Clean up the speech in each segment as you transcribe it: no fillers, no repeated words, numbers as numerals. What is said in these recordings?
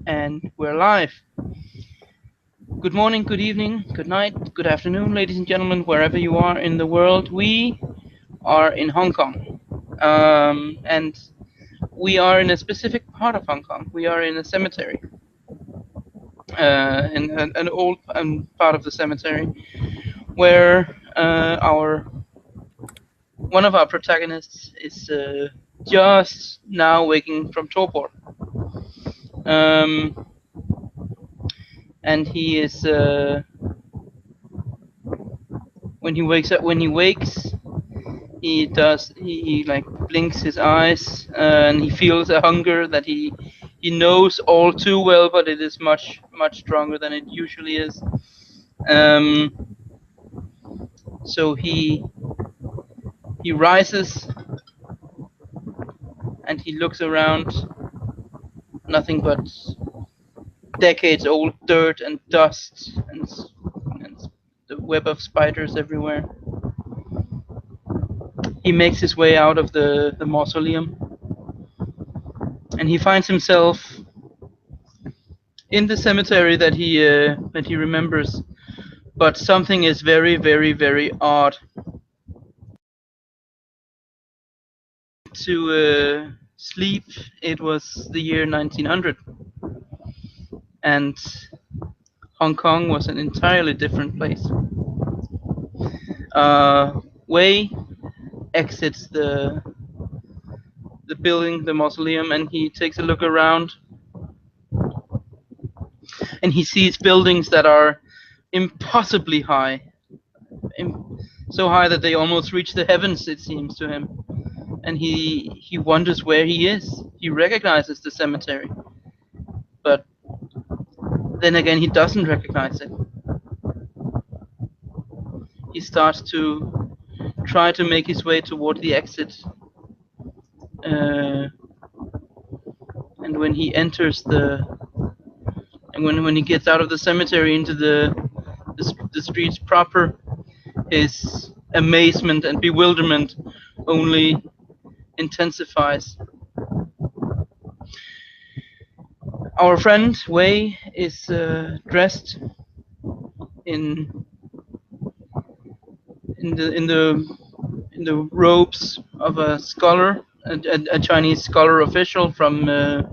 And we're live. Good morning, good evening, good night, good afternoon, ladies and gentlemen, wherever you are in the world. We are in Hong Kong. And we are in a specific part of Hong Kong. We are in a cemetery, in an old part of the cemetery, where our one of our protagonists is just now waking from torpor. Um, and he is when he wakes, he like blinks his eyes, and he feels a hunger that he knows all too well, but it is much stronger than it usually is. um so he rises and he looks around. Nothing but decades old dirt and dust, and the web of spiders everywhere. He makes his way out of the mausoleum, and he finds himself in the cemetery that he remembers. But something is very odd. To sleep, it was the year 1900, and Hong Kong was an entirely different place. Wei exits the building, the mausoleum, and he takes a look around, and he sees buildings that are impossibly high, so high that they almost reach the heavens, it seems to him. And he wonders where he is. He recognizes the cemetery, but then again he doesn't recognize it. He starts to try to make his way toward the exit, uh, and when he enters when he gets out of the cemetery into the streets proper, his amazement and bewilderment only intensifies. Our friend Wei is dressed in the robes of a scholar, a Chinese scholar official from the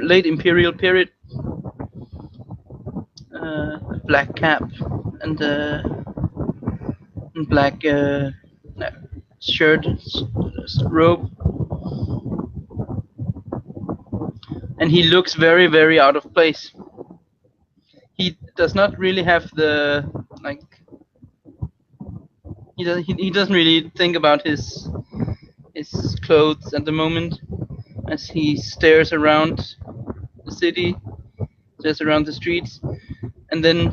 late imperial period. A black cap and black shirt, robe, and he looks very out of place. He does not really have the like. He doesn't really think about his clothes at the moment, as he stares around the city, stares around the streets, and then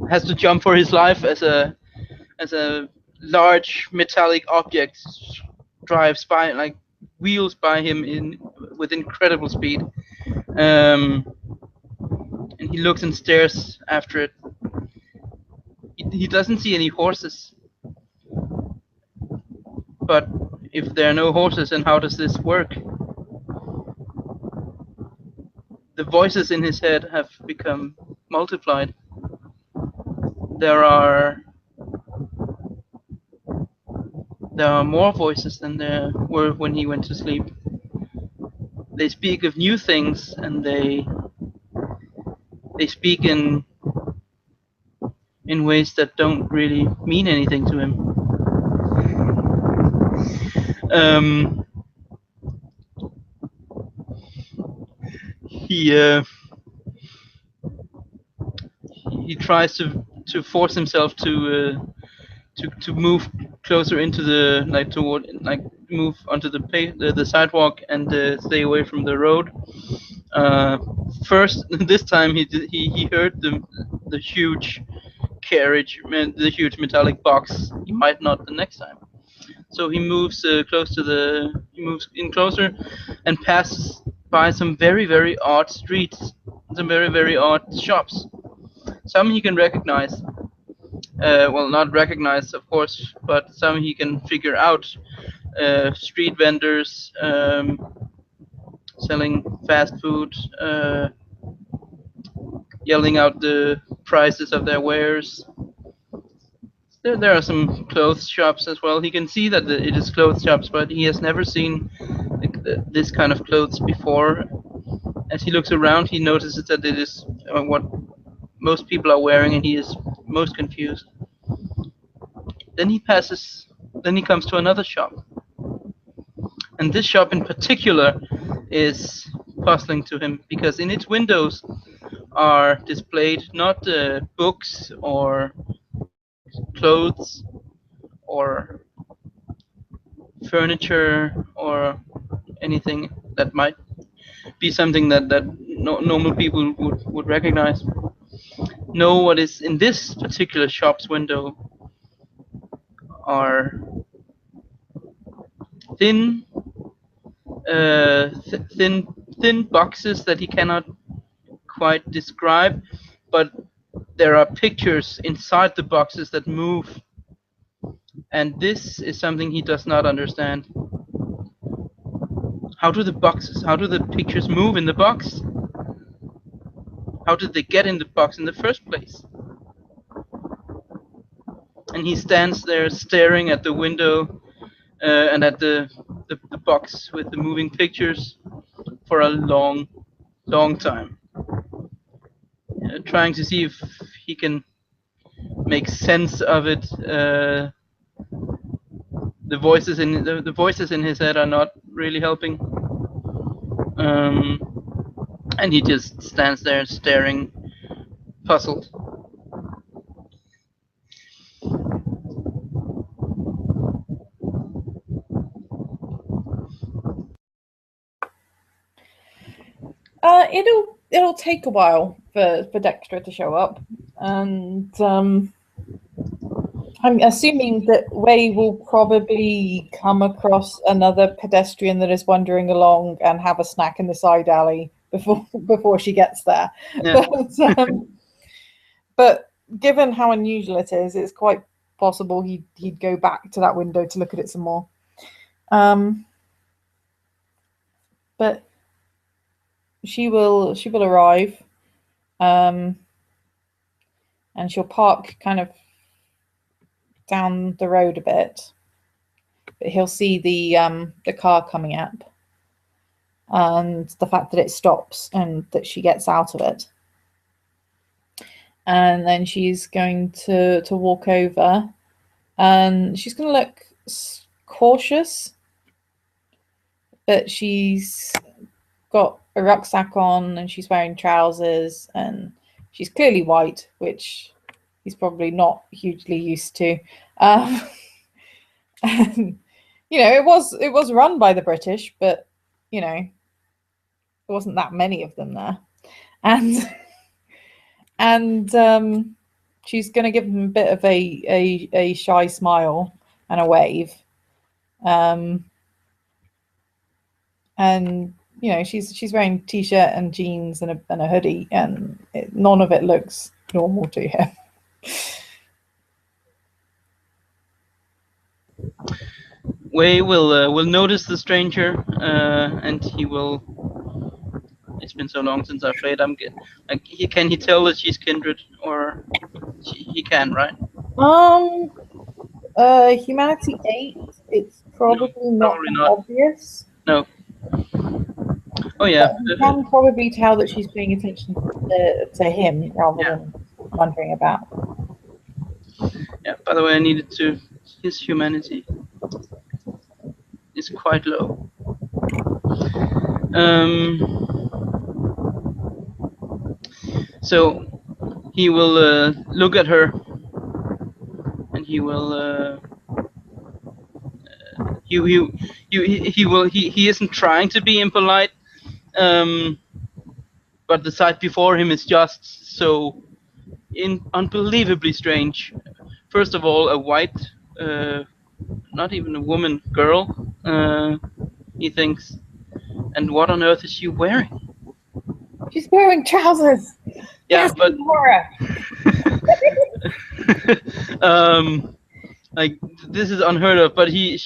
has to jump for his life as a large metallic object drives by, like wheels by him in with incredible speed. Um, and he looks and stares after it. He doesn't see any horses, but if there are no horses, then how does this work? The voices in his head have become multiplied. There are more voices than there were when he went to sleep. They speak of new things, and they speak in ways that don't really mean anything to him. Um, he he tries to force himself to move closer into the move onto the sidewalk and stay away from the road. First, this time he heard the huge carriage, the huge metallic box. He might not the next time. So he moves he moves in closer and passes by some very odd streets, some very odd shops. Some he can recognize, well, not recognize, of course, but some he can figure out. Street vendors, selling fast food, yelling out the prices of their wares. There are some clothes shops as well. He can see that it is clothes shops, but he has never seen this kind of clothes before. As he looks around, he notices that it is what most people are wearing, and he is most confused. Then he passes. Then he comes to another shop, and this shop in particular is puzzling to him because in its windows are displayed not books or clothes or furniture or anything that might be something that normal people would recognize. No, what is in this particular shop's window are thin, thin boxes that he cannot quite describe, but there are pictures inside the boxes that move, and this is something he does not understand. How do the pictures move in the box? How did they get in the box in the first place? And he stands there staring at the window and at the box with the moving pictures for a long, long time, trying to see if he can make sense of it. The voices in his head are not really helping, and he just stands there staring, puzzled. It'll take a while for Dextra to show up, and I'm assuming that Wei will probably come across another pedestrian that is wandering along and have a snack in the side alley before she gets there. Yeah. But given how unusual it is, it's quite possible he'd go back to that window to look at it some more. But she will arrive, and she'll park kind of down the road a bit. But he'll see the car coming up, and the fact that it stops and that she gets out of it. And then she's going to walk over, and she's going to look cautious, but she's got a rucksack on and she's wearing trousers, and she's clearly white, which he's probably not hugely used to. And, it was run by the British, but there wasn't that many of them there, and she's going to give him a bit of a shy smile and a wave, and she's wearing t-shirt and jeans and a hoodie, and none of it looks normal to him. Wei will notice the stranger, and he will. It's been so long since I've played. Can he tell that she's kindred, or he can, right? Humanity 8. It's probably not obvious. No. Oh yeah. But you can probably tell that she's paying attention to him rather than wondering about. Yeah. By the way, I needed to. His humanity is quite low. So he will look at her, and he will. He isn't trying to be impolite, but the sight before him is just so unbelievably strange. First of all, a white, not even a woman, girl, he thinks. And what on earth is she wearing? She's wearing trousers. Yeah, yes, but like this is unheard of. But he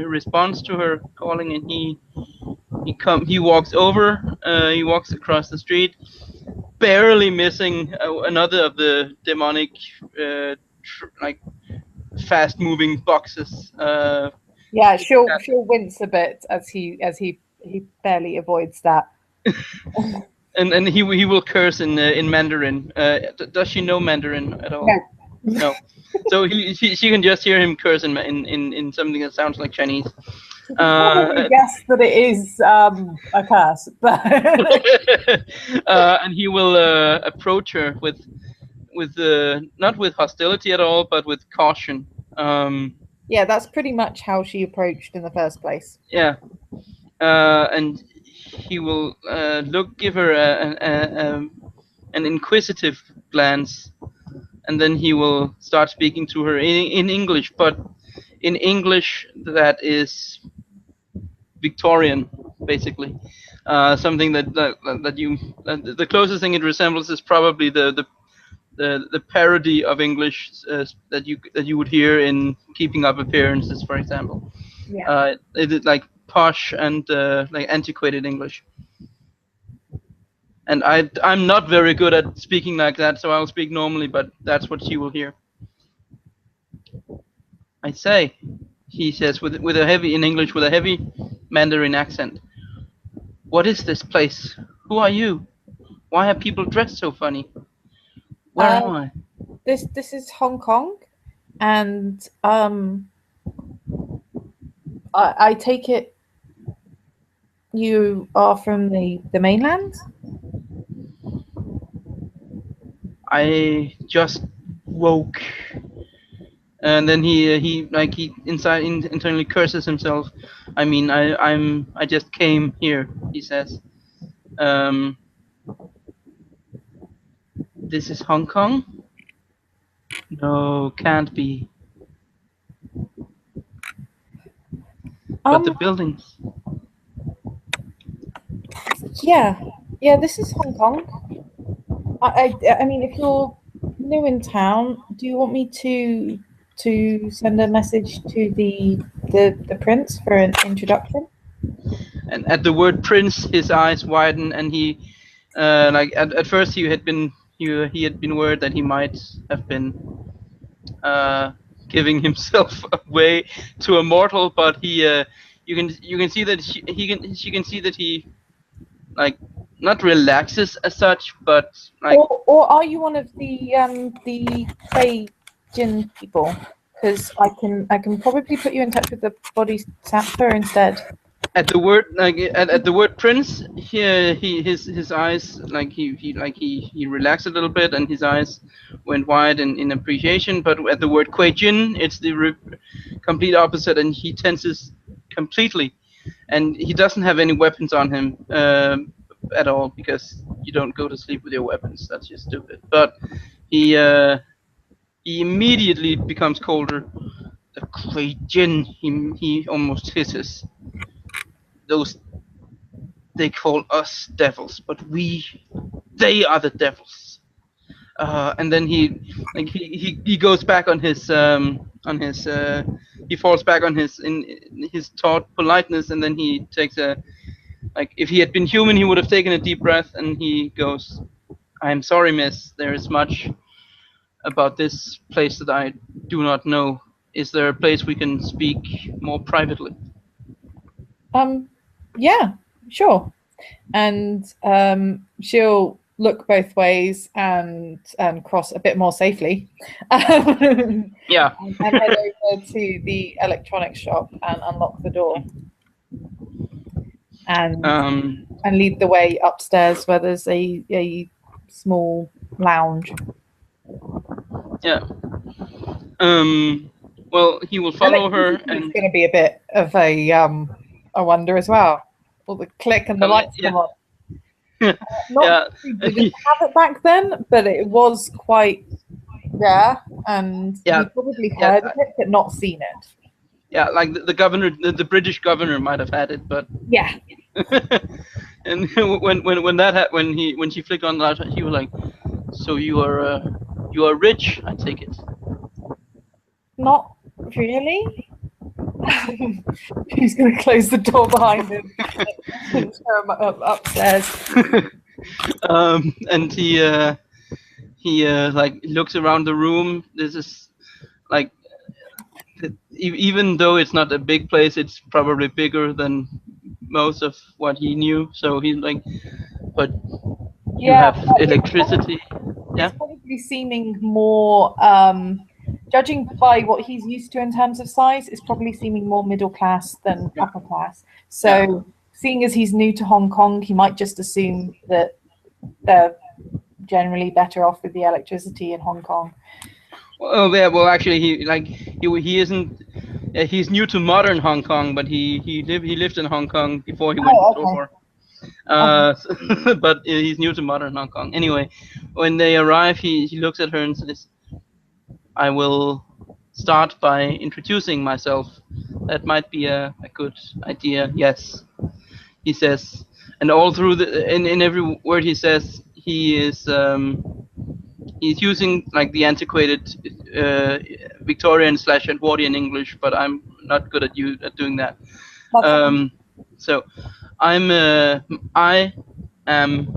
responds to her calling, and He walks over. He walks across the street, barely missing another of the demonic, like fast-moving boxes. Yeah, she'll wince a bit as he barely avoids that. And he will curse in Mandarin. Does she know Mandarin at all? No. No. So she can just hear him curse in something that sounds like Chinese. You can probably guess that it is a curse, but And he will approach her with not with hostility at all, but with caution. yeah, that's pretty much how she approached in the first place. Yeah. And he will give her an inquisitive glance, and then he will start speaking to her in English, but in English that is Victorian, basically. Something that you the closest thing it resembles is probably the parody of English that you would hear in Keeping Up Appearances, for example. Yeah. It is like posh and like antiquated English. And I'm not very good at speaking like that, so I'll speak normally, but that's what she will hear. I say, he says with a heavy in English with a heavy Mandarin accent. What is this place? Who are you? Why are people dressed so funny? Where Uh, am I? this is Hong Kong, and I take it you are from the mainland. I just woke. And then he internally curses himself. I mean, I just came here. He says, um, "This is Hong Kong? No, can't be. But the Um, buildings." yeah, yeah, this is Hong Kong. I mean, if you're new in town, do you want me to send a message to the prince for an introduction? And at the word prince, his eyes widen, and he, like at first he had been worried that he might have been giving himself away to a mortal, but you can see that she can see that he like not relaxes as such, but like Or are you one of the Beijing people? Because I can probably put you in touch with the body snatcher instead. at the word at the word prince, his eyes he relaxed a little bit, and his eyes went wide in appreciation. But at the word Kuei-jin, it's the complete opposite, and he tenses completely, and he doesn't have any weapons on him at all, because you don't go to sleep with your weapons. That's just stupid. But he uh, he immediately becomes colder. The Kuei-jin, he almost hisses. Those, they call us devils, but they are the devils. And then he goes back on his he falls back on in his taught politeness, and then he takes a, like, if he had been human, he would have taken a deep breath, and he goes, "I'm sorry, miss. There is much about this place that I do not know. Is there a place we can speak more privately?" Yeah, sure. And she'll look both ways and cross a bit more safely, and Yeah. head over to the electronics shop and unlock the door, and um, and lead the way upstairs where there's a small lounge. yeah. Well, he will follow her, It's and going to be a bit of a wonder as well. All the click and the lights yeah, come on. Not yeah, we didn't have it back then, but it was quite rare, and yeah, we probably yeah, heard of it but not seen it. yeah. Like the governor, the British governor might have had it, but Yeah, and when she flicked on the light, he was like, "So you are rich, I take it." not really. He's going to close the door behind him and show him upstairs. And he like looks around the room. This is like even though it's not a big place, it's probably bigger than most of what he knew. So he's like, but you Yeah, have electricity. it's Yeah, probably seeming more, judging by what he's used to in terms of size, it's probably seeming more middle class than yeah, upper class. yeah. So, seeing as he's new to Hong Kong, he might just assume that they're generally better off with the electricity in Hong Kong. Well, yeah. Well, actually, he isn't. He's new to modern Hong Kong, but he lived in Hong Kong before he went to Oh, Johor. okay. But he's new to modern Hong Kong. Anyway, when they arrive, he looks at her and says, "I will start by introducing myself. That might be a good idea." Yes, he says, and all through in every word he says, he's using like the antiquated Victorian / Edwardian English, but I'm not good at doing that. That's okay. Um, so I'm I am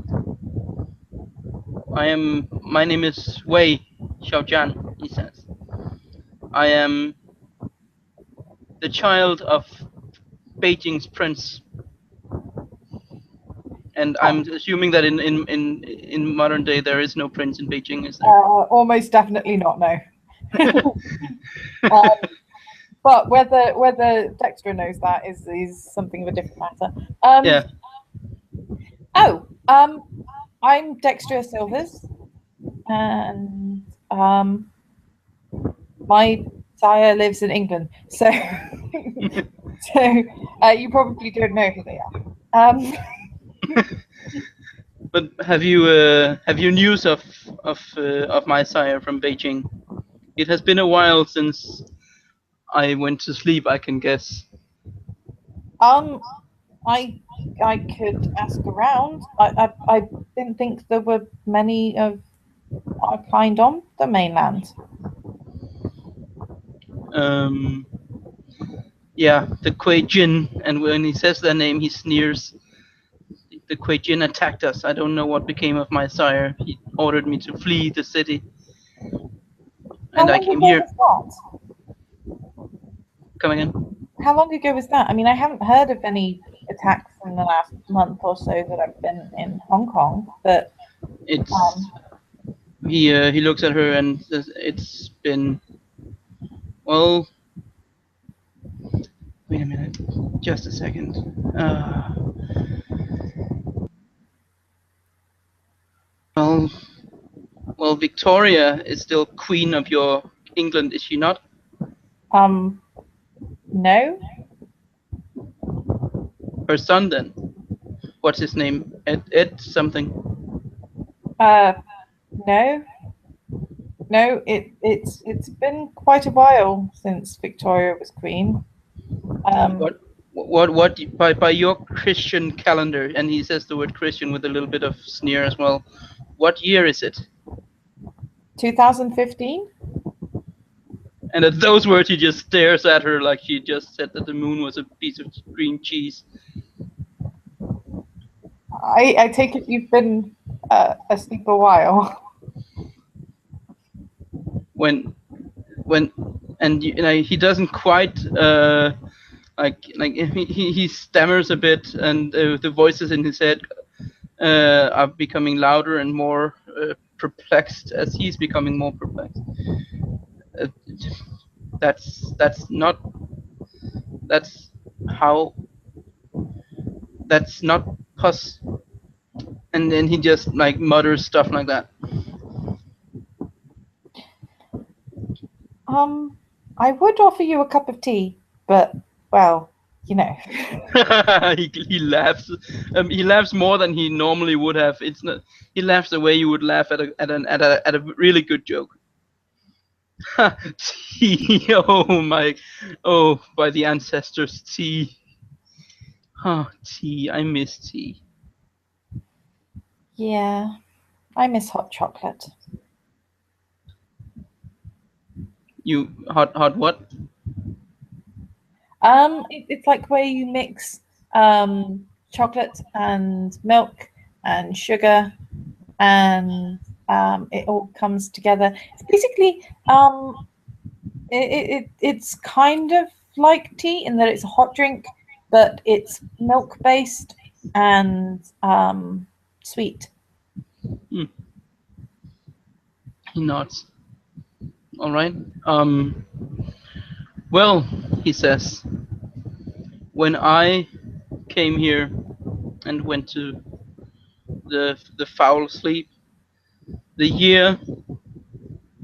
my name is Wei Xiaojian, he says. I am the child of Beijing's prince, and I'm assuming that in modern day there is no prince in Beijing, is there? Almost definitely not, no. But whether Dextra knows that is something of a different matter. Yeah. I'm Dextra Silvers, and my sire lives in England, so you probably don't know who they are. But have you news of my sire from Beijing? It has been a while since I went to sleep, I can guess. Um, I I could ask around. I didn't think there were many of our kind on the mainland. Um, yeah, the Kuei Jin, and when he says their name, he sneers. The Kuei Jin attacked us. I don't know what became of my sire. He ordered me to flee the city, How and I long came ago here. was that? Come again? How long ago was that? I mean, I haven't heard of any attacks in the last month or so that I've been in Hong Kong, but It's he looks at her and says, "It's been well. Wait a minute, just a second. Well, well, Victoria is still queen of your England, is she not? no, Her son then? What's his name? Ed something. uh, no, no. It's been quite a while since Victoria was queen. What what by your Christian calendar? And he says the word Christian with a little bit of sneer as well. What year is it? 2015. And at those words, he just stares at her like she just said that the moon was a piece of green cheese. I take it you've been asleep a while. When and he doesn't quite like he stammers a bit, and the voices in his head are becoming louder and more perplexed as he's becoming more perplexed. Uh, that's not that's how that's not pus. And then he just like mutters stuff like that. I would offer you a cup of tea, but well, you know. He laughs. He laughs more than he normally would have. It's not. He laughs the way you would laugh at a really good joke. Tea. Oh my. Oh, by the ancestors, tea. Oh, tea. I miss tea. Yeah, I miss hot chocolate. You hot what? It's like where you mix chocolate and milk and sugar, and it all comes together. It's basically it's kind of like tea in that it's a hot drink, but it's milk based and sweet. Hmm. He nods. All right. Well, he says, when I came here and went to the foul sleep, the year,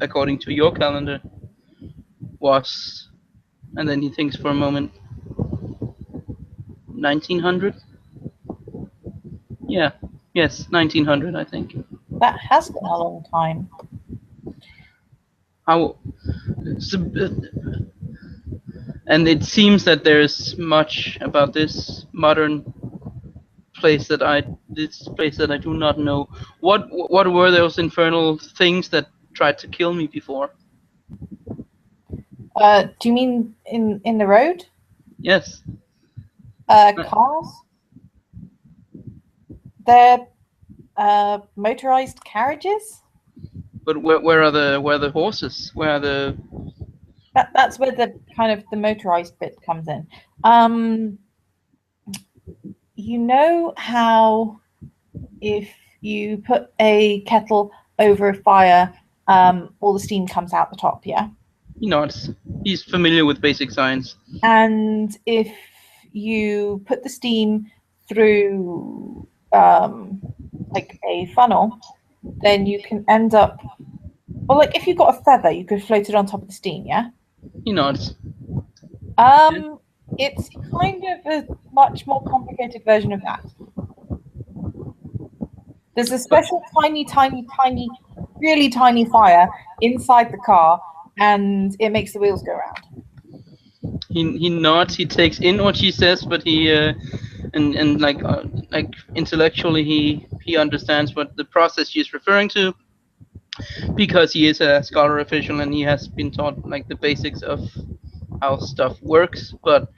according to your calendar, was, and then he thinks for a moment, 1900? Yeah, yes, 1900, I think. That has been a long time. How, and it seems that there's much about this place that I do not know. What were those infernal things that tried to kill me before? Do you mean in the road? Yes, Cars? They're motorized carriages. but where are the horses? Where are the That's where the kind of the motorized bit comes in. Um, you know how if you put a kettle over a fire, all the steam comes out the top, yeah? he nods. He's familiar with basic science. And if you put the steam through like a funnel, then you can end up, well, like if you got a feather, you could float it on top of the steam, yeah? He nods. Yeah. It's kind of a much more complicated version of that. There's a But special tiny, tiny, tiny, really tiny fire inside the car, and it makes the wheels go round. he nods. He takes in what she says, but he and like intellectually he understands what the process she's referring to, because he is a scholar official and he has been taught like the basics of how stuff works. But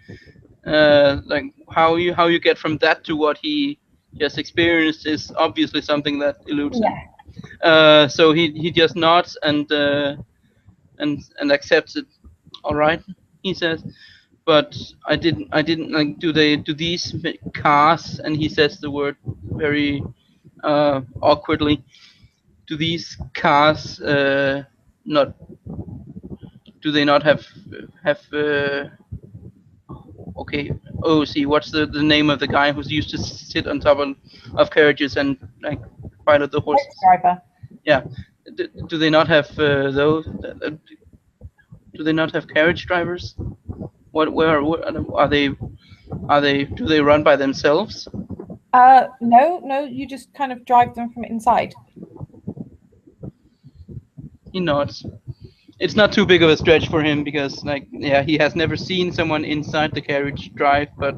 like how you get from that to what he just experienced is obviously something that eludes him. So he just nods and accepts it. All right, he says. But I didn't like. Do these cars? And he says the word very awkwardly. Do these cars not? Do they not have? Okay. Oh, see, what's the name of the guy who's used to sit on top of carriages and like pilot the Coach horses? driver. Yeah. Do they not have those? Do they not have carriage drivers? What are they? Are they? Do they run by themselves? No, you just kind of drive them from inside. He nods. It's not too big of a stretch for him because, like, yeah, he has never seen someone inside the carriage drive, but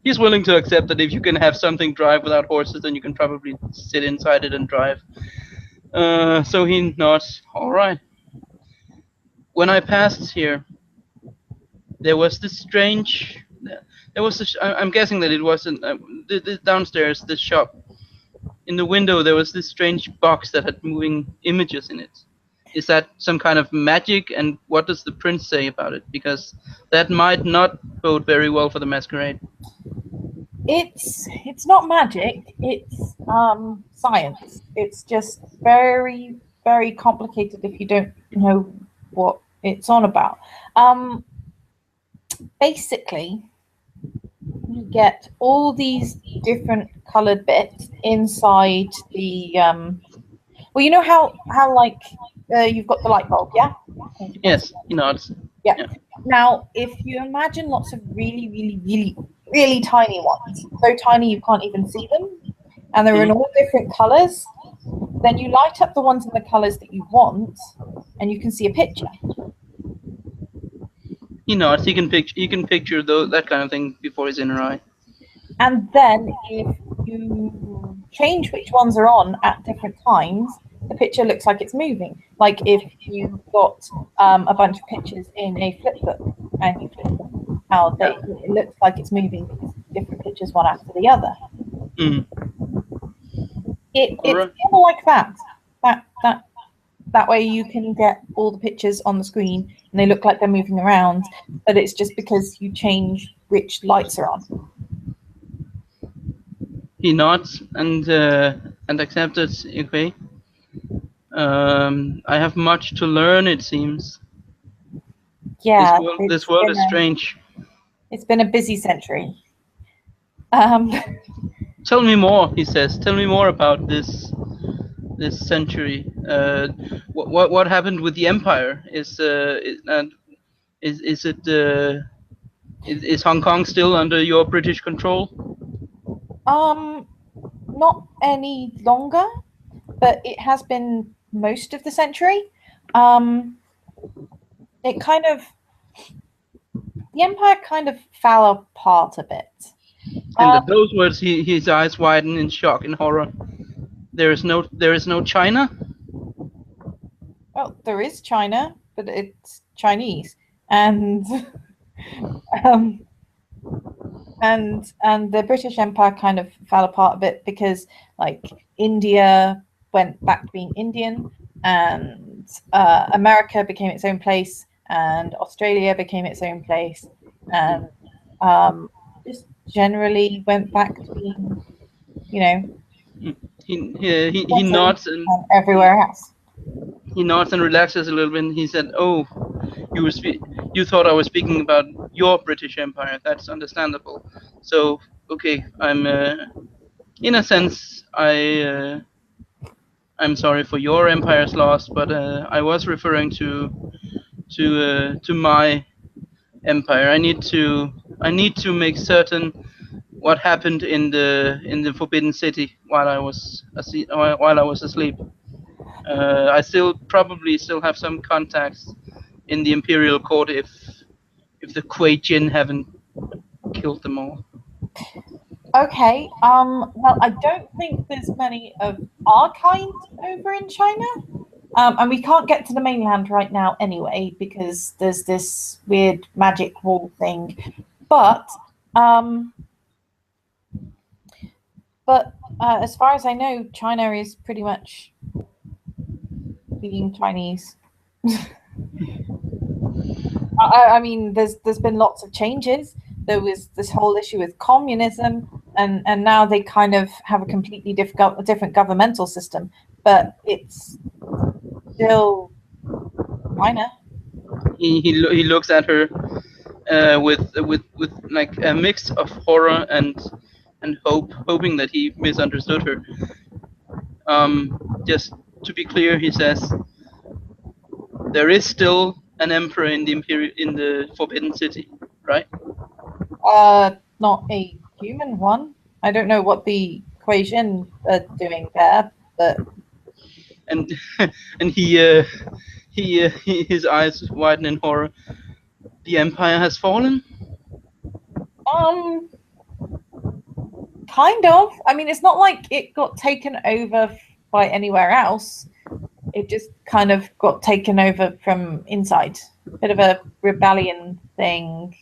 he's willing to accept that if you can have something drive without horses, then you can probably sit inside it and drive. So he nods. All right. When I passed here, there was this strange. There was. I'm guessing that it wasn't downstairs. The shop. In the window, there was this strange box that had moving images in it. Is that some kind of magic, and what does the prince say about it? Because that might not bode very well for the masquerade. It's not magic. It's science. It's just very very complicated if you don't know what it's on about. Um, Basically, you get all these different colored bits inside the well, you know how like you've got the light bulb, yeah? Yes, he nods. Yeah. Yeah. Now, if you imagine lots of really, really, really, really tiny ones, so tiny you can't even see them, and they're in Mhm. all different colors, then you light up the ones in the colors that you want, and you can see a picture. He nods. He can picture that kind of thing before his inner eye. And then if you change which ones are on at different times, the picture looks like it's moving. Like if you've got a bunch of pictures in a flip book and you flip them. how it looks like it's moving because different pictures one after the other. Mm. It's Alright. kind of like that. That way you can get all the pictures on the screen and they look like they're moving around, but it's just because you change which lights are on. He nods and accepts it. Okay. I have much to learn, it seems. Yeah, This world is strange. It's been a busy century. Tell me more, he says. Tell me more about this century. What happened with the empire? Is Hong Kong still under your British control? Not any longer, but it has been most of the century. The empire kind of fell apart a bit. And at those words, his eyes widen in shock and horror. There is no China. Well, there is China, but it's Chinese, and and the British Empire kind of fell apart a bit because like India went back to being Indian, and America became its own place, and Australia became its own place, and just generally went back to being, He nods and everywhere else. He nods and relaxes a little bit. And he said, "Oh, you thought I was speaking about your British Empire. That's understandable. So, okay, I'm in a sense I'm sorry for your empire's loss, but I was referring to my empire. I need to make certain what happened in the Forbidden City while I was asleep. I probably still have some contacts in the Imperial Court if the Kuei Jin haven't killed them all." Okay. Well, I don't think there's many of our kind over in China. And we can't get to the mainland right now anyway because there's this weird magic wall thing. But as far as I know, China is pretty much being Chinese. I mean, there's been lots of changes. There was this whole issue with communism, and now they kind of have a completely different governmental system, but it's still China. He looks at her with like a mix of horror and hope, hoping that he misunderstood her. Just to be clear, he says, there is still an emperor in the Forbidden City, right? Not a human one. I don't know what the equation are doing there, but and his eyes widen in horror. The empire has fallen. Kind of. I mean, it's not like it got taken over by anywhere else. It just kind of got taken over from inside. Bit of a rebellion thing.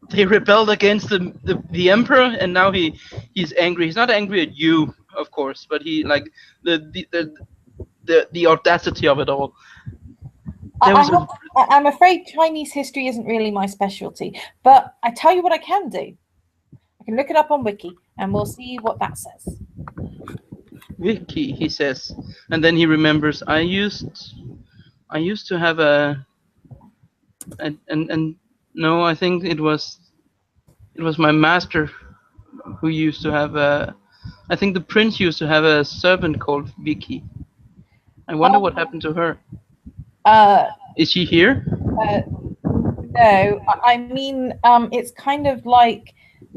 They rebelled against the emperor, and now he's angry. He's not angry at you, of course, but he like the audacity of it all. I'm afraid Chinese history isn't really my specialty, but I tell you what I can do. I can look it up on Wiki, and we'll see what that says. Wiki, he says, and then he remembers. I used to have and no, I think it was my master who used to have I think the prince used to have a servant called Vicky. I wonder what happened to her. Is she here? No, I mean, it's kind of like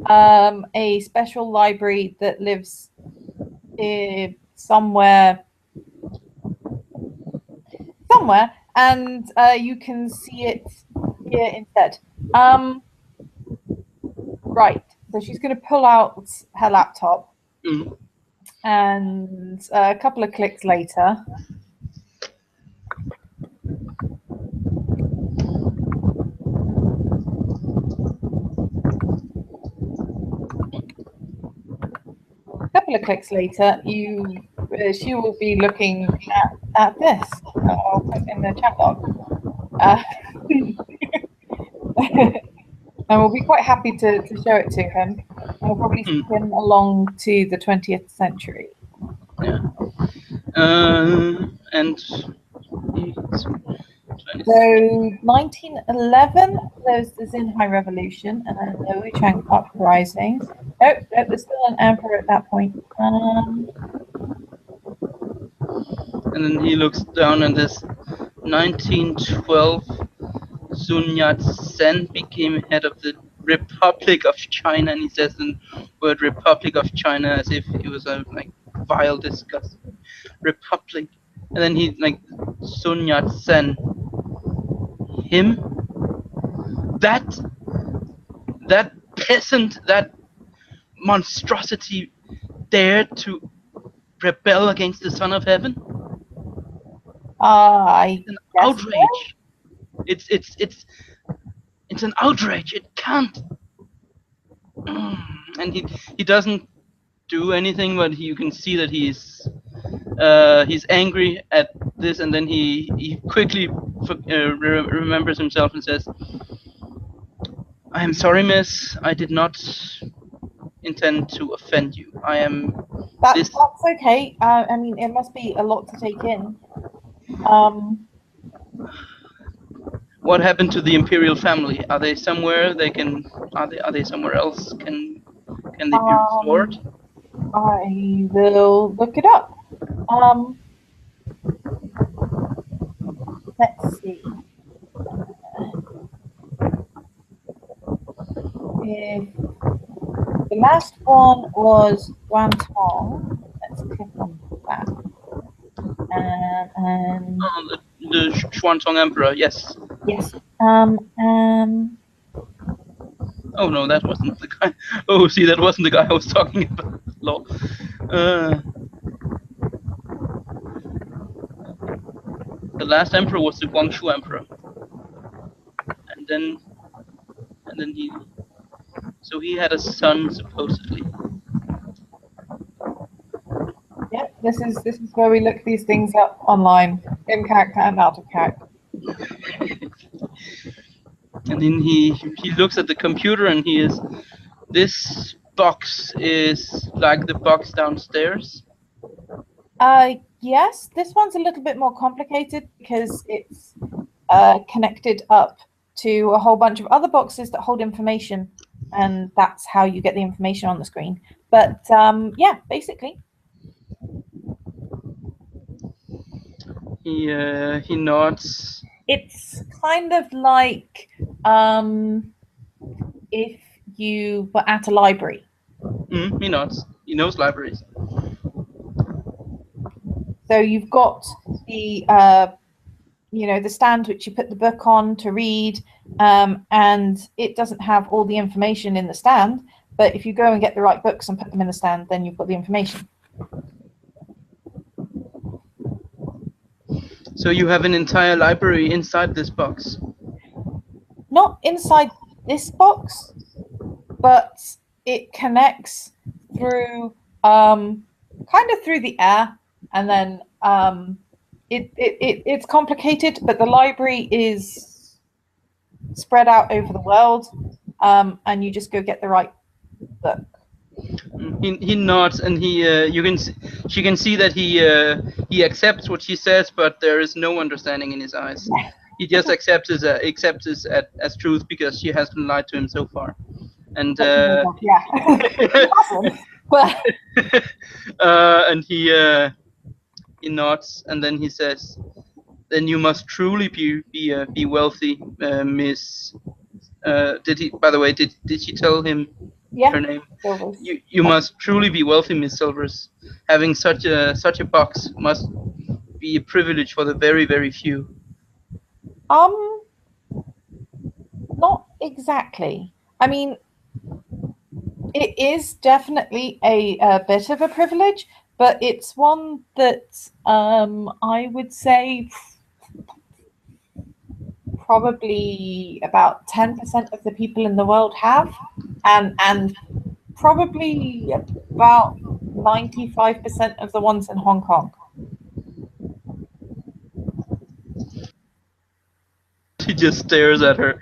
a special library that lives somewhere, and you can see it here instead. Right, so she's going to pull out her laptop, and a couple of clicks later, couple of clicks later, she will be looking at this. I'll put in the chat log. And we'll be quite happy to show it to him. And we'll probably take him along to the 20th century. Yeah. And so 1911, there's the Xinhai Revolution and then the Wuchang Uprising. Oh, there's still an emperor at that point. And then he looks down and this 1912 Sun Yat-sen became head of the Republic of China, and he says the word Republic of China as if it was a like vile disgust. Republic. And then he like Sun Yat-sen. Him? That peasant, that monstrosity dared to rebel against the Son of Heaven? It's an outrage. It's an outrage. It can't. And he doesn't do anything, but you can see that he's angry at this, and then he quickly remembers himself and says, "I am sorry, miss. I did not intend to offend you. I am." That's okay. I mean, it must be a lot to take in. What happened to the imperial family? Are they somewhere? Are they somewhere else? Can they be restored? I will look it up. Let's see. The last one was Guantong. Let's click on that. And the Xuanzong Emperor, yes. Yes. Oh no, that wasn't the guy. Oh, see, that wasn't the guy I was talking about. Lol. The last emperor was the Guangxu Emperor, and then he had a son supposedly. Yep, this is where we look these things up online, in character and out of character. And then he looks at the computer and this box is like the box downstairs. Yes, this one's a little bit more complicated because it's connected up to a whole bunch of other boxes that hold information, and that's how you get the information on the screen. But yeah, basically. He nods. It's kind of like if you were at a library. He nods. He knows libraries. So you've got the the stand which you put the book on to read, and it doesn't have all the information in the stand. But if you go and get the right books and put them in the stand, then you've got the information. So you have an entire library inside this box? Not inside this box, but it connects through kind of through the air, and then it's complicated, but the library is spread out over the world, and you just go get the right book. He nods, and she can see that he accepts what she says, but there is no understanding in his eyes. He just accepts this as truth because she has been lied to him so far. And yeah, and he nods, and then he says, "Then you must truly be wealthy, Miss." Did he? By the way, did she tell him her name? Silvers. You must truly be wealthy, Miss Silvers. Having such a box must be a privilege for the very, very few. Not exactly. I mean, it is definitely a bit of a privilege, but it's one that I would say probably about 10% of the people in the world have, and probably about 95% of the ones in Hong Kong. He just stares at her,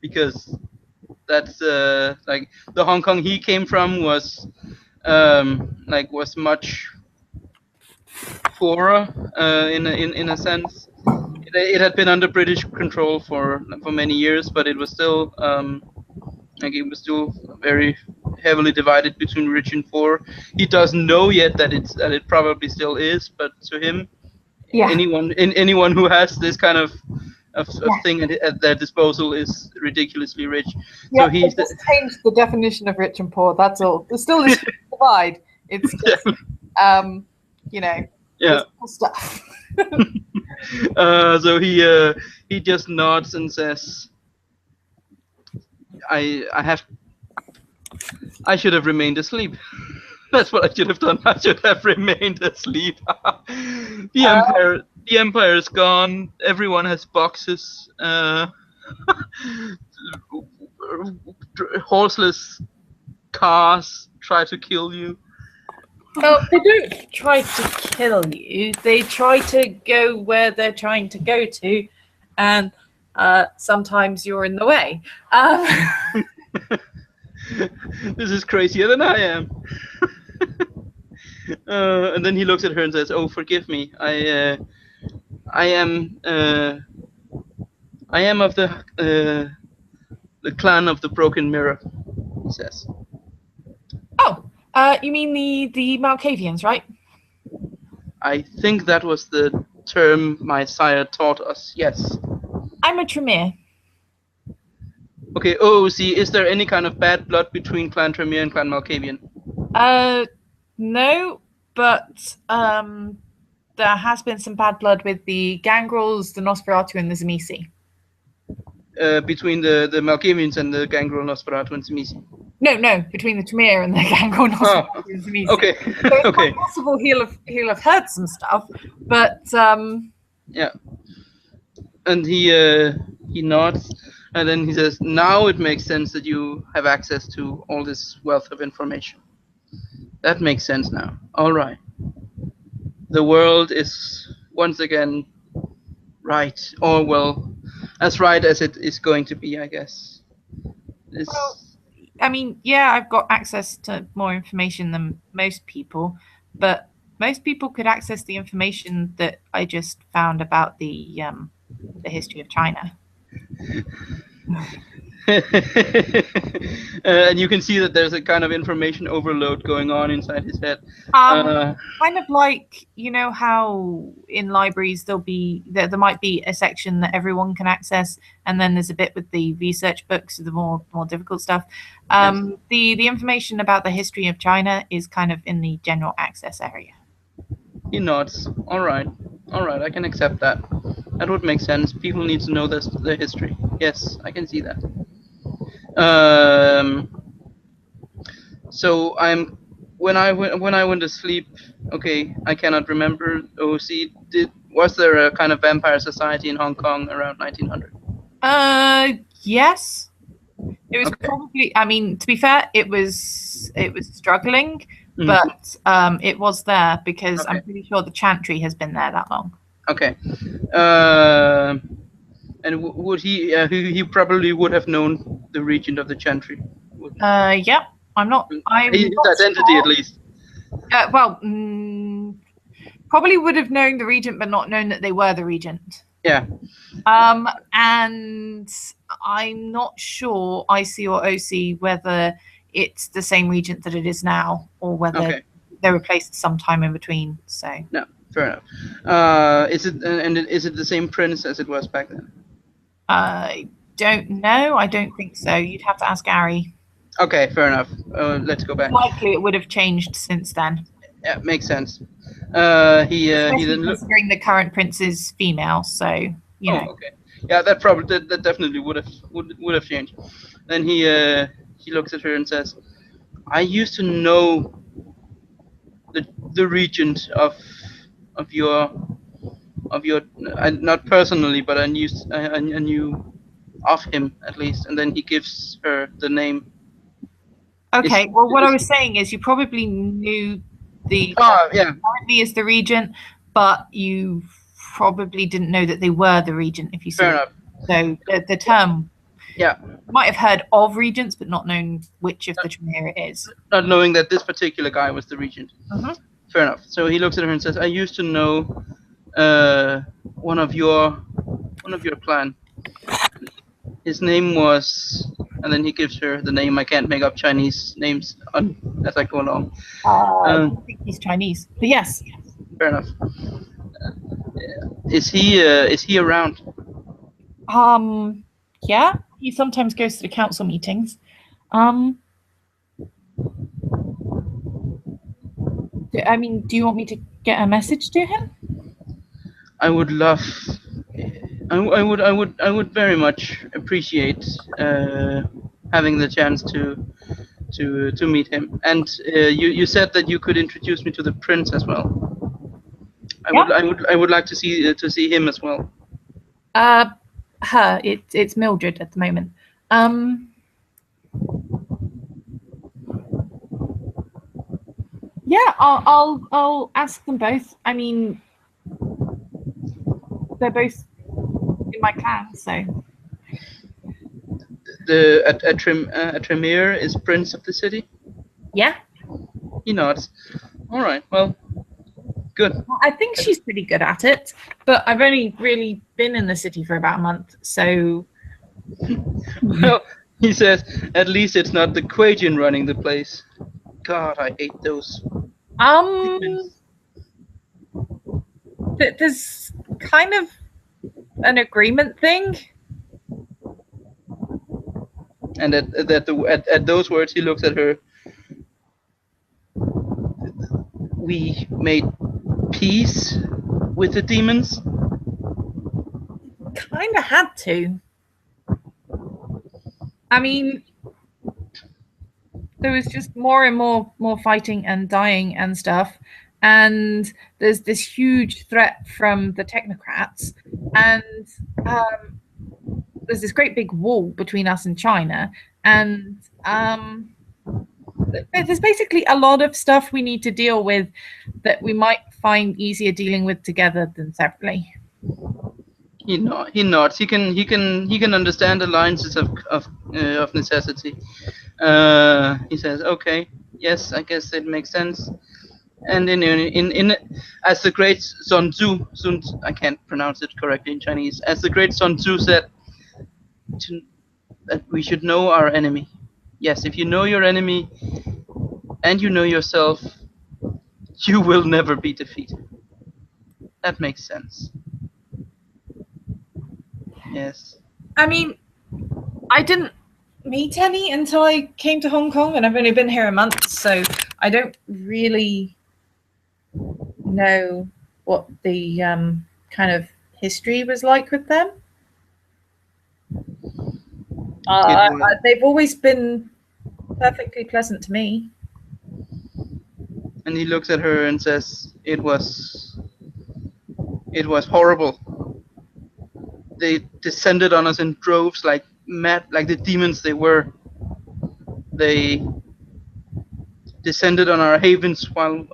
because that's like the Hong Kong he came from was was much poorer in a sense. It had been under British control for many years, but it was still very heavily divided between rich and poor. He doesn't know yet that it probably still is, but to him, Yeah. anyone who has this kind of Yeah. thing at their disposal is ridiculously rich. Yeah, So they just changed the definition of rich and poor. That's all. There's still this divide. It's just, you know, yeah. stuff. So he just nods and says, I should have remained asleep. That's what I should have done. I should have remained asleep. The empire is gone. Everyone has boxes. Horseless cars try to kill you. Well, they don't try to kill you. They try to go where they're trying to go to, and sometimes you're in the way. This is crazier than I am. And then he looks at her and says, "Oh, forgive me. I am of the clan of the Broken Mirror," he says. Oh, you mean the Malkavians, right? I think that was the term my sire taught us. Yes. I'm a Tremere. Okay. Oh, see, is there any kind of bad blood between Clan Tremere and Clan Malkavian? No, but there has been some bad blood with the Gangrels, the Nosferatu, and the Zamisi. Between the Malkavians and the Gangrel, Nosferatu, and Zamisi. No, between the Tremere and the Gangrel, Nosferatu, and Zamisi. Okay. So it's okay. possible he'll have heard some stuff, but yeah. And he nods, and then he says, "Now it makes sense that you have access to all this wealth of information. That makes sense now. All right. The world is once again right, or well, as right as it is going to be, I guess." Well, I mean, yeah, I've got access to more information than most people, but most people could access the information that I just found about the history of China. And you can see that there's a kind of information overload going on inside his head. Kind of like, you know how in libraries there might be a section that everyone can access, and then there's a bit with the research books, the more difficult stuff. Yes. The information about the history of China is kind of in the general access area. He nods. All right, I can accept that. That would make sense. People need to know the history. Yes, I can see that. So when I went to sleep. Okay, I cannot remember. Oh, see, was there a kind of vampire society in Hong Kong around 1900? Yes. It was Okay. probably. I mean, to be fair, it was struggling, but it was there because Okay. I'm pretty sure the chantry has been there that long. Okay. And would he probably would have known the regent of the chantry? Yeah, I'm not. His identity, sure. at least. Well, probably would have known the regent, but not known that they were the regent. Yeah. And I'm not sure, IC or OC, whether it's the same regent that it is now, or whether they replaced sometime in between. So no, fair enough. Is it the same prince as it was back then? I don't know. I don't think so. You'd have to ask Gary. Okay, fair enough. Let's go back. Likely, it would have changed since then. Yeah, makes sense. He then considering the current prince is female, so you know. Okay. Yeah, that definitely would have changed. Then he looks at her and says, "I used to know the regent of your not personally, but I knew of him at least." And then he gives her the name. Okay, well, what I was saying is you probably knew the Yeah, currently is the regent, but you probably didn't know that they were the regent, if you see fair what. enough. So the term, Yeah, you might have heard of regents, but not known which of the Tremere it is. not knowing that this particular guy was the regent. Mhm. Fair enough. So he looks at her and says, "I used to know one of your clan. His name was," and then he gives her the name. I can't make up Chinese names as I go along. I Uh, don't think he's Chinese, but yes. fair enough. Is he around? Yeah, he sometimes goes to the council meetings. Um, I mean, do you want me to get a message to him? I would love. I would very much appreciate having the chance to meet him. And you said that you could introduce me to the prince as well. Yeah. I would like to see him as well. Uh, it's Mildred at the moment. Yeah, I'll ask them both. I mean, they're both in my clan, so The Tremere is prince of the city. yeah. He nods. All right. Well, good. I think she's pretty good at it, but I've only really been in the city for about a month, so Well, he says, at least it's not the Quajian running the place. God, I hate those. um, there's kind of an agreement thing. And at those words, he looks at her. We made peace with the demons. Kind of had to. I mean, there was just more and more fighting and dying and stuff, and there's this huge threat from the technocrats, and there's this great big wall between us and China, and there's basically a lot of stuff we need to deal with that we might find easier dealing with together than separately. He nods. He can understand alliances of necessity. He says, "Okay, yes, I guess it makes sense." And in as the great Sun Tzu, I can't pronounce it correctly in Chinese. As the great Sun Tzu said, that we should know our enemy. Yes, if you know your enemy and you know yourself, you will never be defeated. That makes sense. Yes. I mean, I didn't meet any until I came to Hong Kong, and I've only been here a month, so I don't really know what the kind of history was like with them. They've always been perfectly pleasant to me. And he looks at her and says, it was horrible. They descended on us in droves like mad, like the demons they were. They descended on our havens while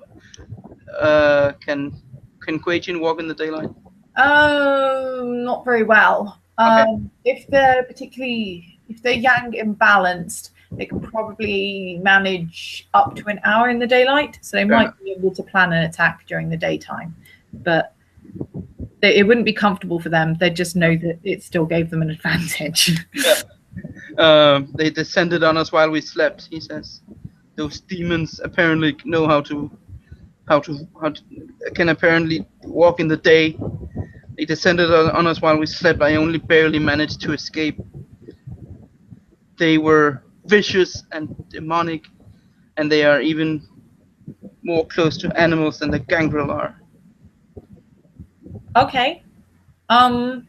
can Quajian walk in the daylight? Not very well. Okay. If they're yang imbalanced, they can probably manage up to an hour in the daylight, so they might be able to plan an attack during the daytime, but it wouldn't be comfortable for them. They'd just know that it still gave them an advantage. Yeah. They descended on us while we slept, he says. Those demons apparently know how to can apparently walk in the day. They descended on us while we slept. I only barely managed to escape. They were vicious and demonic, and they are even more close to animals than the gangrel are. Okay. Now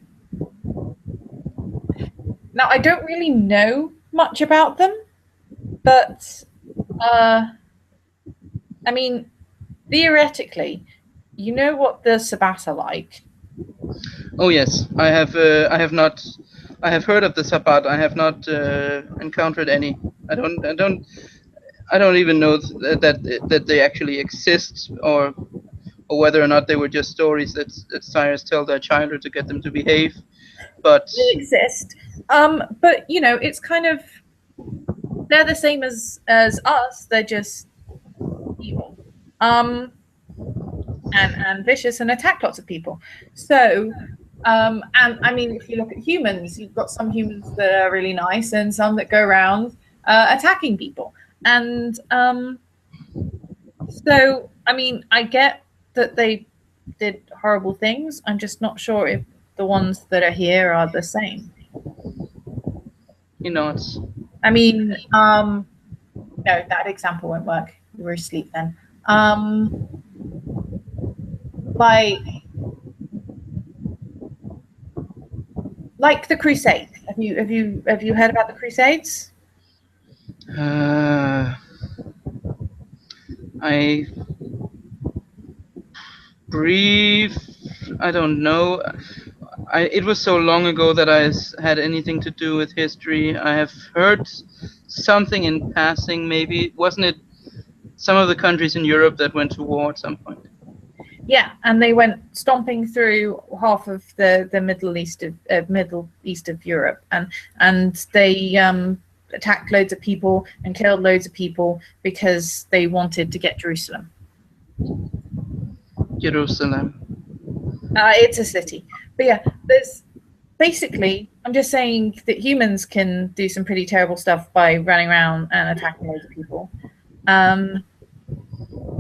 I don't really know much about them, but I mean, theoretically, you know what the Sabbat are like. Oh yes, I have not. I have heard of the Sabbat. I have not encountered any. I don't. I don't even know that they actually exist, or whether or not they were just stories that sires tell their children to get them to behave. But They exist. But you know, it's kind of they're the same as us. They're just evil, and vicious and attack lots of people. So, and I mean, if you look at humans, you've got some humans that are really nice and some that go around attacking people. And so, I mean, I get that they did horrible things. I'm just not sure if the ones that are here are the same. it's I mean, no, that example won't work. You were asleep then. Like the Crusades. Have you heard about the Crusades? uh, I brief. I don't know. It was so long ago that had anything to do with history. I have heard something in passing. Maybe wasn't it some of the countries in Europe that went to war at some point? Yeah, and they went stomping through half of the Middle East of Europe, and they attacked loads of people and killed loads of people because they wanted to get Jerusalem. Jerusalem. It's a city, but yeah, there's basically. I'm just saying that humans can do some pretty terrible stuff by running around and attacking loads of people.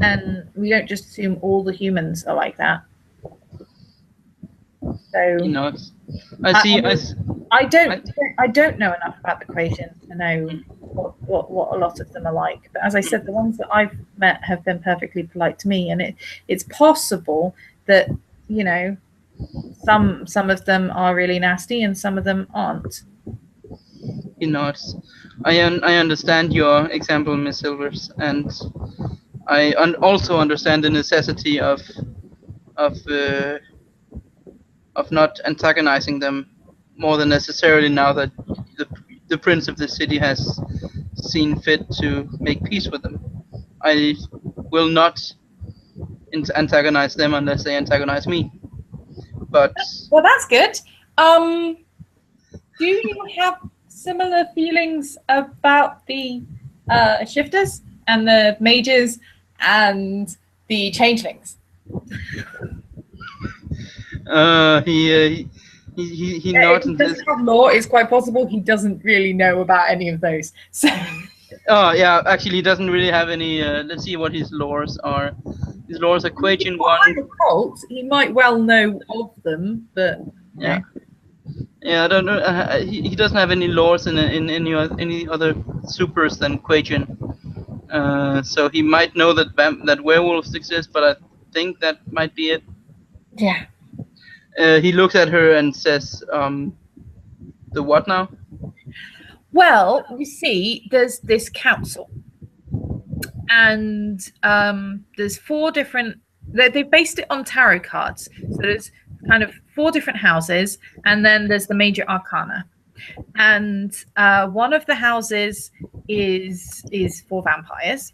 And we don't just assume all the humans are like that. So It's, I see. I mean, I don't know enough about the Croatians to know what a lot of them are like. But as I said, the ones that I've met have been perfectly polite to me, and it's possible that you know some of them are really nasty and some of them aren't. It's, I understand your example, Miss Silvers, and also understand the necessity of uh, of not antagonizing them more than necessarily now that the the prince of the city has seen fit to make peace with them. I will not antagonize them unless they antagonize me. But Well, that's good. Do you have similar feelings about the shifters and the mages and the changelings? He Yeah, if nods he and says, doesn't have law, it's quite possible he doesn't really know about any of those. So, "Oh yeah, actually, he doesn't really have any. Let's see what his lores are. His lores are Quachian one. behind the cult, he might well know of them, but you Yeah, know. yeah. I don't know. He doesn't have any lores in any other supers than Quachian. So he might know that werewolves exist, but I think that might be it. Yeah. He looks at her and says, "The what now?" Well, you see, there's this council, and there's four different. They've based it on tarot cards, so there's kind of four different houses, and then there's the major arcana. And one of the houses is for vampires,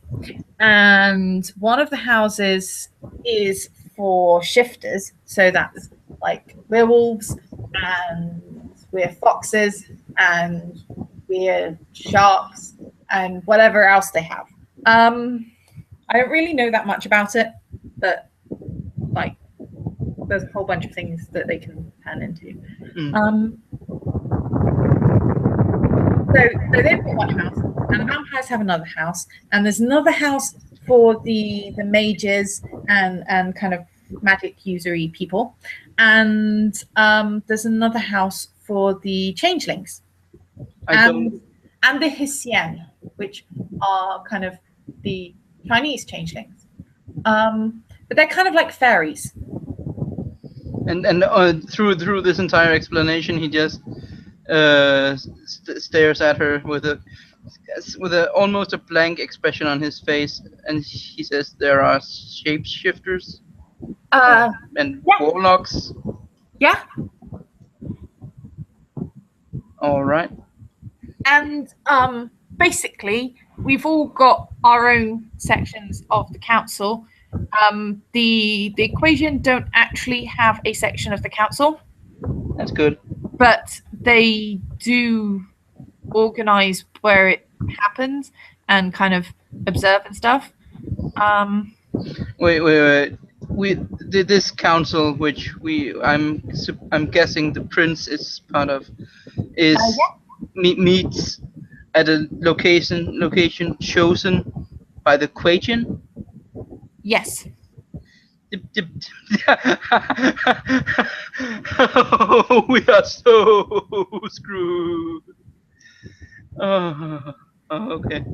and one of the houses is for shifters. So that's like werewolves, and we're foxes, and we're sharks, and whatever else they have. I don't really know that much about it, but like there's a whole bunch of things that they can turn into. Mm. So they've got one house, and the vampires have another house, and there's another house for the mages and kind of magic usury people, and there's another house for the changelings I don't. and the Hissien, which are kind of the Chinese changelings. But they're kind of like fairies. And through this entire explanation, he just stares at her with a almost a blank expression on his face, and he says, "There are shapeshifters and Yeah, warlocks. yeah. All right." And basically we've all got our own sections of the council. The equation don't actually have a section of the council. That's good. But they do organize where it happens and kind of observe and stuff. Wait. We did this council, which I'm guessing the prince is part of, is meets at a location chosen by the Quagian. Yes. Oh, we are so screwed. Oh, okay.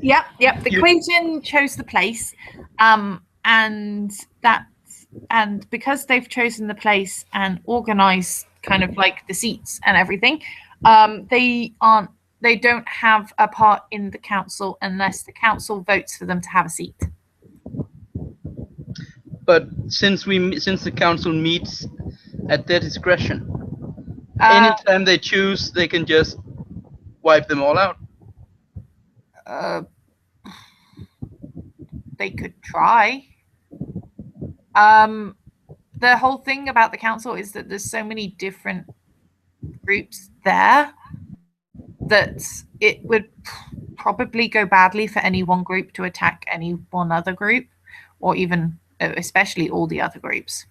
Yep. The Quagian chose the place, and because they've chosen the place and organized kind of like the seats and everything, they don't have a part in the council unless the council votes for them to have a seat. But since the council meets at their discretion, anytime they choose, they can just wipe them all out. They could try. The whole thing about the council is that there's so many different groups there that it would probably go badly for any one group to attack any one other group, or even especially all the other groups.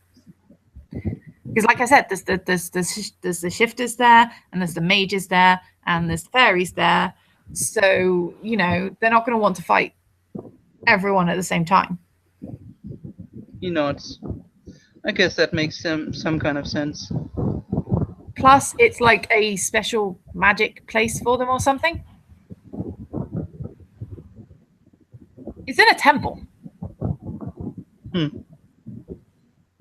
Because, like I said, there's the shifters there, and there's the mages there, and there's the fairies there. So they're not going to want to fight everyone at the same time. He nods. I guess that makes some kind of sense. Plus, it's like a special magic place for them or something. It's in a temple.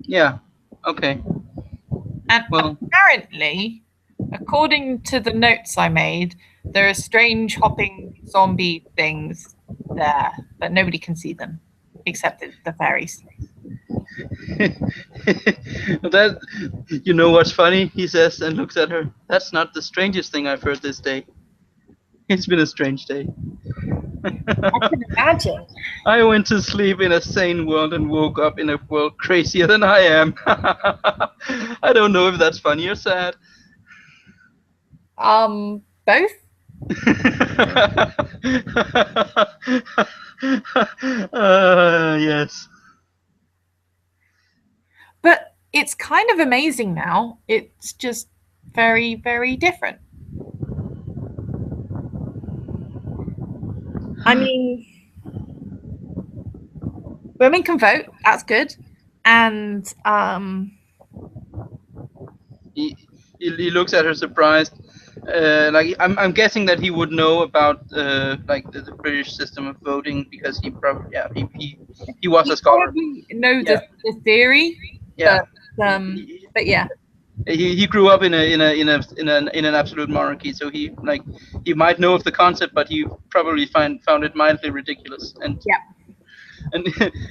Yeah. Okay. And apparently, according to the notes I made, there are strange hopping zombie things there, but nobody can see them except the fairies. That, what's funny? He says and looks at her. That's not the strangest thing I've heard this day. It's been a strange day. I can imagine. I went to sleep in a sane world and woke up in a world crazier than I am. I don't know if that's funny or sad. Both. Yes. But it's kind of amazing now. It's just very, very different. I mean, women can vote. That's good. And he looks at her surprised. Like I'm guessing that he would know about like the British system of voting because he probably he was a scholar. Probably know the theory. Yeah. But yeah. He grew up in an absolute monarchy, so he might know of the concept, but he probably found it mildly ridiculous. And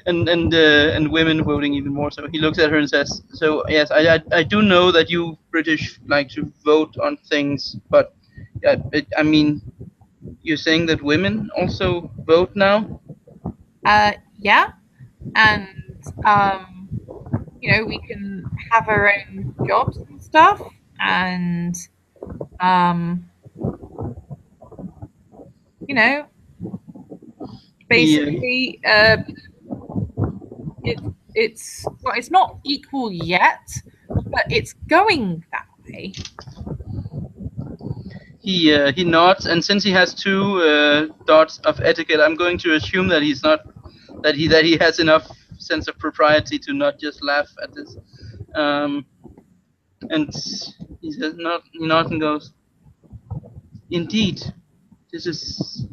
and women voting even more so. He looks at her and says, "So yes, I do know that you British like to vote on things, but I mean, you're saying that women also vote now?" Yeah, and we can have our own jobs and stuff, and basically it's not equal yet, but it's going that way. He nods, and since he has 2 dots of etiquette, I'm going to assume that he's not that he has enough sense of propriety to not just laugh at this. And he says, he nods and goes, "Indeed, this is."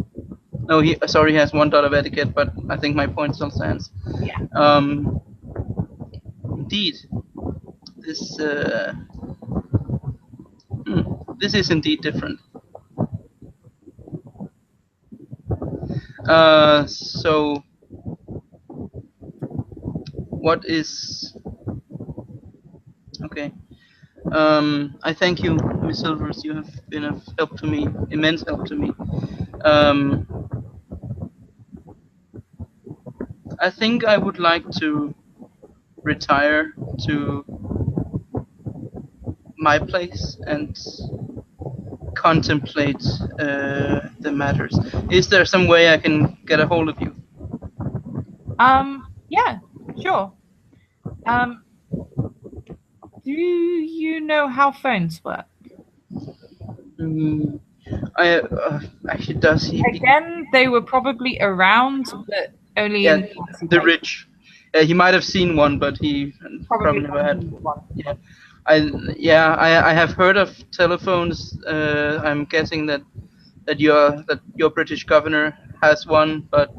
No, he has 1 dot of etiquette, but I think my point still stands. Yeah. Indeed, this this is indeed different. So what is okay? I thank you, Miss Silvers. You have been of help to me, immense help to me. Um, I think I would like to retire to my place and contemplate the matters. Is there some way I can get a hold of you? Yeah, sure. Do you know how phones work? Mm, I actually does he? Again, they were probably around, but only Yeah, in fancy the places. rich. He might have seen one, but he Probably probably never haven't had. used one. Yeah, I have heard of telephones. I'm guessing that your British governor has one, but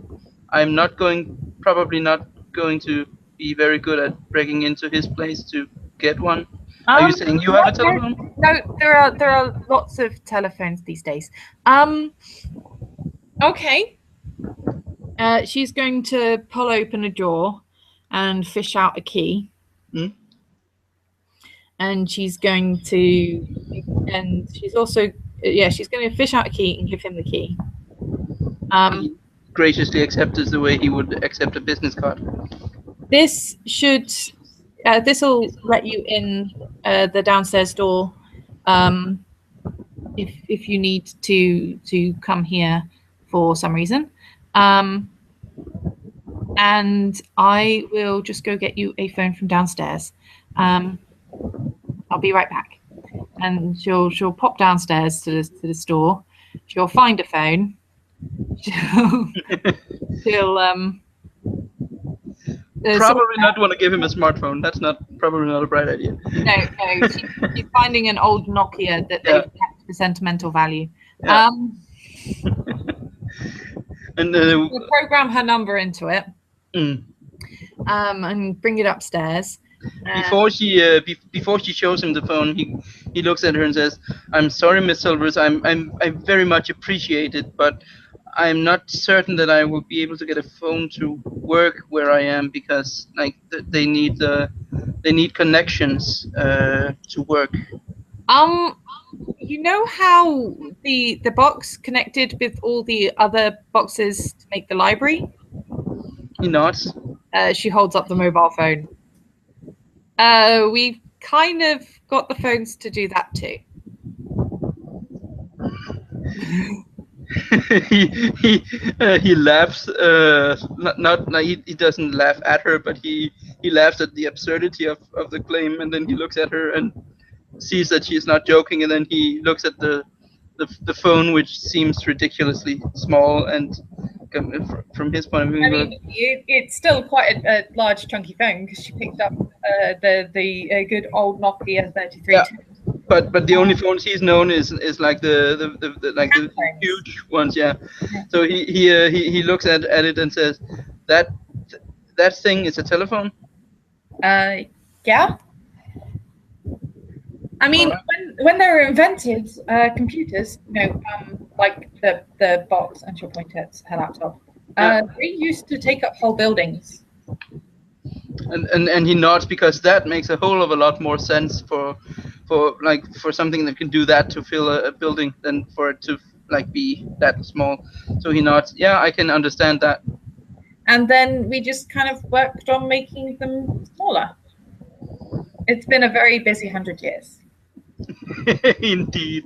I'm not going probably not going to be very good at breaking into his place to get one. Are you saying you No, have a telephone? no, there are lots of telephones these days. Um, okay. She's going to pull open a drawer and fish out a key, Hmm? and she's going to, and she's also, yeah, she's going to fish out a key and give him the key. He graciously accepts the way he would accept a business card. This should, this will let you in the downstairs door. If you need to come here for some reason. And I will just go get you a phone from downstairs. I'll be right back. And she'll pop downstairs to the store. She'll find a phone. She'll she'll Probably not want to give him a smartphone. That's not probably not a bright idea. no, she's finding an old Nokia that Yeah. they've kept for sentimental value. Yeah. And We'll program her number into it. mm. And bring it upstairs. Before she shows him the phone, he looks at her and says, "I'm sorry, Miss Silvers. I very much appreciate it, but I'm not certain that I will be able to get a phone to work where I am because like they need connections to work." You know how the box connected with all the other boxes to make the library? He nods. She holds up the mobile phone. We've kind of got the phones to do that too. He laughs. Not he doesn't laugh at her, but he laughs at the absurdity of the claim, and then he looks at her and sees that she's not joking, and then he looks at the phone, which seems ridiculously small, and from his point of view, I mean, it's still quite a large, chunky phone because she picked up the good old Nokia 33. yeah. But the only phones he's known is like the like the huge ones, yeah. So he looks at it and says, that that thing is a telephone. Yeah. I mean, when they were invented, computers, like the box, and she'll point at her laptop, they used to take up whole buildings. And he nods because that makes a whole of a lot more sense for something that can do that to fill a building than for it to like be that small. So he nods. Yeah, I can understand that. And then we just kind of worked on making them smaller. It's been a very busy 100 years. Indeed.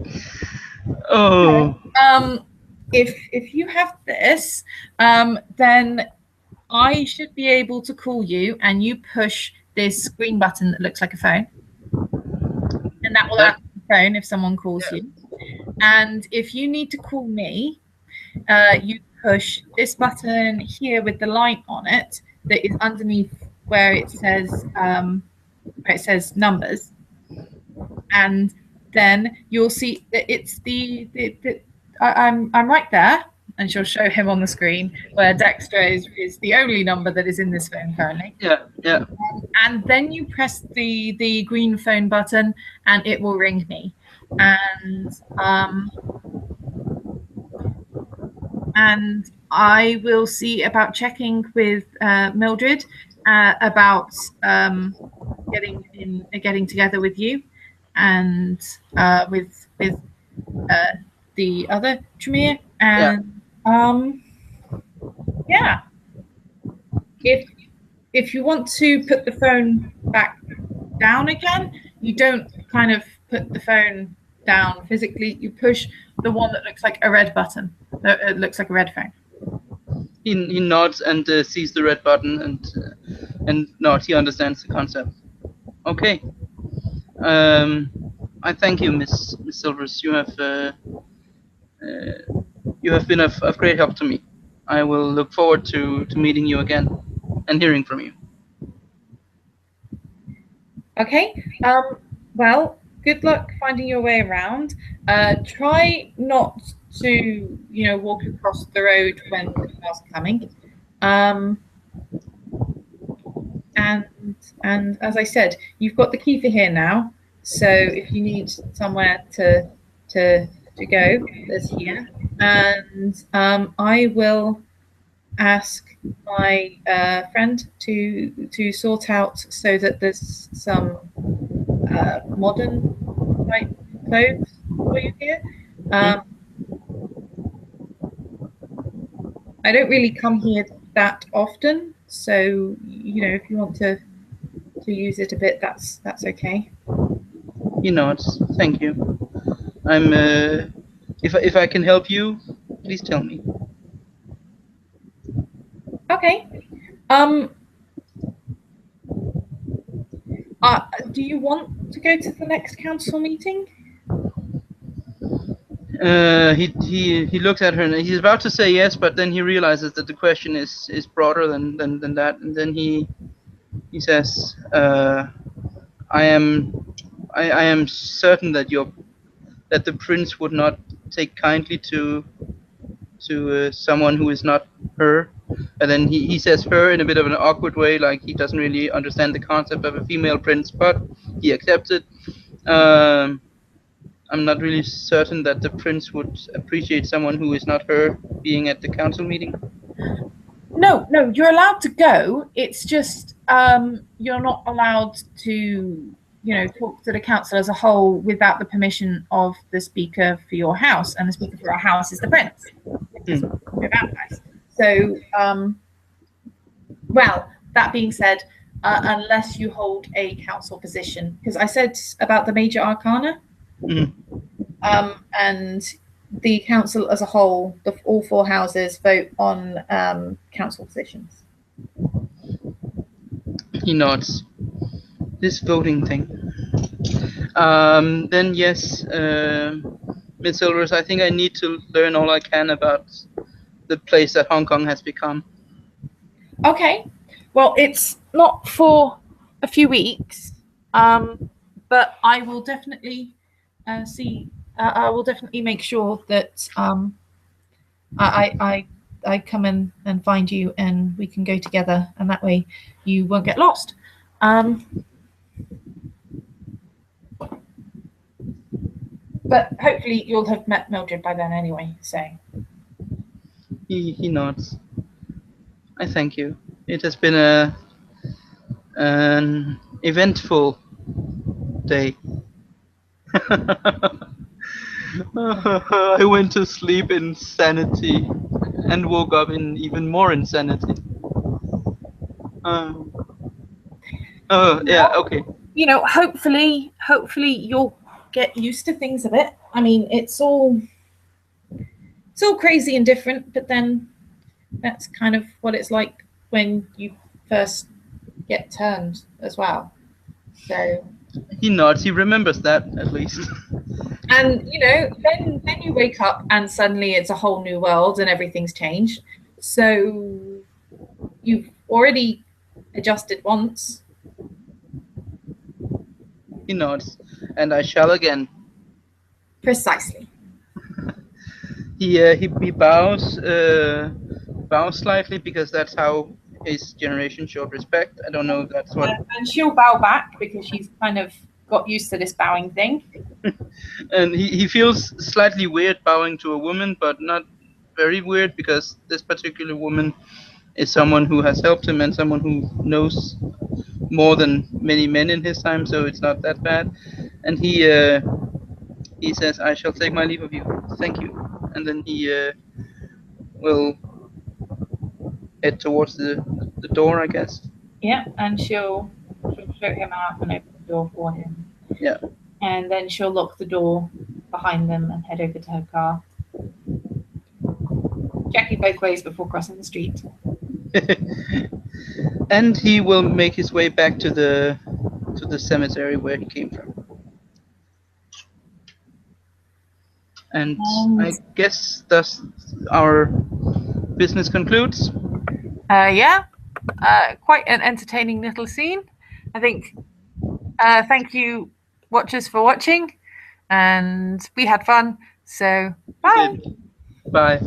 Oh. If you have this, then I should be able to call you, and you push this green button that looks like a phone, and that will answer the phone if someone calls you. And if you need to call me, you push this button here with the light on it that is underneath where it says numbers, and then you'll see that it's I'm right there, and she'll show him on the screen where Dextra is the only number that is in this phone currently. Yeah. And then you press the green phone button, and it will ring me, and I will see about checking with Mildred about getting together with you. and with the other Tremere, Yeah. and yeah, if you want to put the phone back down again, you don't kind of put the phone down physically. You push the one that looks like a red button. It looks like a red phone. He nods and sees the red button and nods. He understands the concept. Okay. I thank you, Miss Silvers. You have been of great help to me. I will look forward to meeting you again and hearing from you. Okay. Well, good luck finding your way around. Try not to, walk across the road when the car's coming. And and as I said, you've got the key for here now. So if you need somewhere to go, there's here. And I will ask my friend to sort out so that there's some modern type clothes for you here. I don't really come here that often, so if you want to use it a bit, that's okay. He nods. Thank you. I'm. If I can help you, please tell me. Okay. Do you want to go to the next council meeting? He looks at her and he's about to say yes, but then he realizes that the question is broader than that, and then he says, I am certain that the prince would not take kindly to someone who is not her. And then he says her in a bit of an awkward way, like he doesn't really understand the concept of a female prince, but he accepts it. I'm not really certain that the prince would appreciate someone who is not her being at the council meeting. No, you're allowed to go. It's just you're not allowed to, talk to the council as a whole without the permission of the speaker for your house, and the speaker for our house is the prince. So, well, that being said, unless you hold a council position, because I said about the major arcana, and the council as a whole, all four houses vote on council positions. He nods. This voting thing. Then yes, Miss Silvers, I think I need to learn all I can about the place that Hong Kong has become. Okay. Well, it's not for a few weeks, but I will definitely see. I will definitely make sure that I come in and find you, and we can go together, and that way you won't get lost. But hopefully you'll have met Mildred by then anyway. So he nods. I thank you. It has been an eventful day. I went to sleep in sanity and woke up in even more insanity. Yeah, okay. Hopefully you'll get used to things a bit. I mean, it's all crazy and different, but then that's kind of what it's like when you first get turned as well. So he nods. He remembers that at least. And then you wake up and suddenly it's a whole new world and everything's changed. So you've already adjusted once. He nods, and I shall again. Precisely. He bows slightly because that's how his generation showed respect. I don't know if that's what. And she'll bow back because she's kind of got used to this bowing thing. And he feels slightly weird bowing to a woman, but not very weird because this particular woman is someone who has helped him and someone who knows more than many men in his time, so it's not that bad. and he says, "I shall take my leave of you. Thank you." And then he will head towards the door, I guess. Yeah, and she'll float him out and open the door for him. Yeah. And then she'll lock the door behind them and head over to her car. Checking both ways before crossing the street. And he will make his way back to the cemetery where he came from. And I guess thus our business concludes. Yeah, quite an entertaining little scene. I think. Thank you, watchers, for watching, and we had fun. So, bye. Bye.